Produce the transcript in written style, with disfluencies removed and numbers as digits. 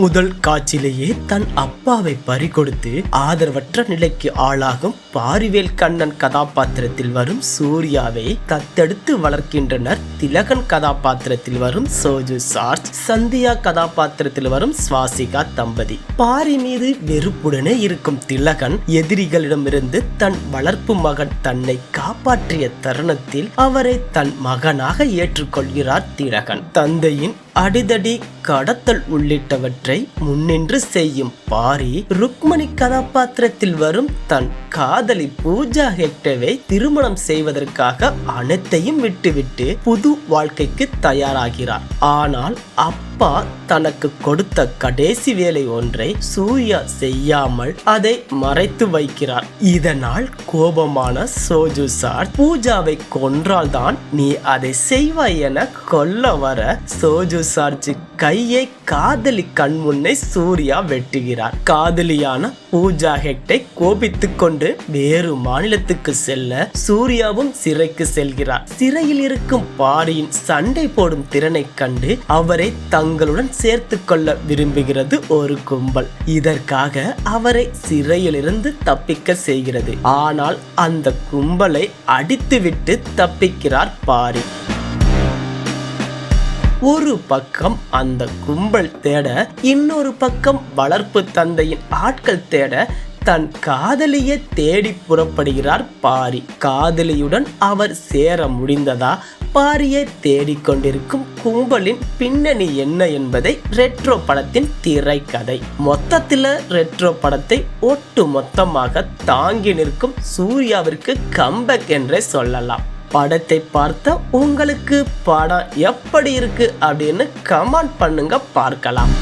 முதல் காட்சியிலேயே தன் அப்பாவை பறிகொடுத்து ஆதரவற்ற நிலைக்கு ஆளாகும் பாரிவேல் கண்ணன் கதாபாத்திரத்தில் வரும் சூர்யாவை தத்தெடுத்து வளர்க்கின்றனர் திலகன் கதாபாத்திரத்தில் வரும் சோஜு சார்ஜ், சந்தியா கதாபாத்திரத்தில் வரும் சுவாசிகா தம்பதி. பாரி மீது வெறுப்புடனே இருக்கும் திலகன் எதிரிகளிடமிருந்து தன் வளர்ப்பு மகன் தன்னை காப்பாற்றிய தருணத்தில் அவரை தன் மகனாக ஏற்றுக்கொள்கிறார் திலகன். தந்தையின் அடிதடி, கடத்தல் உள்ளிட்டவற்றை முன்னின்று செய்யும் பாரி ருக்மணி கதாபாத்திரத்தில் வரும் தன் காதலி பூஜா ஹெக்டேவை திருமணம் செய்வதற்காக அனைத்தையும் விட்டுவிட்டு புது வாழ்க்கைக்கு தயாராகிறார். ஆனால் அப்பா தனக்கு கொடுத்த கடைசி வேலை ஒன்றை சூர்யா செய்யாமல் அதை மறைத்து வைக்கிறார். இதனால் கோபமான சோஜு சார் பூஜாவை கொன்றால்தான் நீ அதை செய்வாய் என கொல்ல வர சோஜு சார்ஜ் கையை காதலி கண் முன்னே சூர்யா வெட்டுகிறார். காதலியான பூஜா ஹெக்டே கோபித்துக் கொண்டு வேறு மாநிலத்துக்கு செல்ல சூர்யாவும் சிறைக்கு செல்கிறார். சிறையில் இருக்கும் பாரியின் சண்டை போடும் திறனை கண்டு அவரை தங்களுடன் சேர்த்து கொள்ள விரும்புகிறது ஒரு கும்பல். இதற்காக அவரை சிறையிலிருந்து தப்பிக்க செய்கிறது. ஆனால் அந்த கும்பலை அடித்துவிட்டு தப்பிக்கிறார் பாரி. ஒரு பக்கம் அந்த கும்பல் தேட, இன்னொரு பக்கம் வளர்ப்பு தந்தையின் ஆட்கள் தேட தன் காதலியை தேடி புறப்படுகிறார் பாரி. காதலியுடன் அவர் சேர முடிந்ததா, பாரியை தேடிக்கொண்டிருக்கும் கும்பலின் பின்னணி என்ன என்பதை ரெட்ரோ படத்தின் திரைக்கதை. மொத்தத்தில் ரெட்ரோ படத்தை ஒட்டு மொத்தமாக தாங்கி நிற்கும் சூர்யாவிற்கு கம்பேக் என்றே சொல்லலாம். படத்தை பார்த்த உங்களுக்கு படம் எப்படி இருக்கு அப்படின்னு கமெண்ட் பண்ணுங்க, பார்க்கலாம்.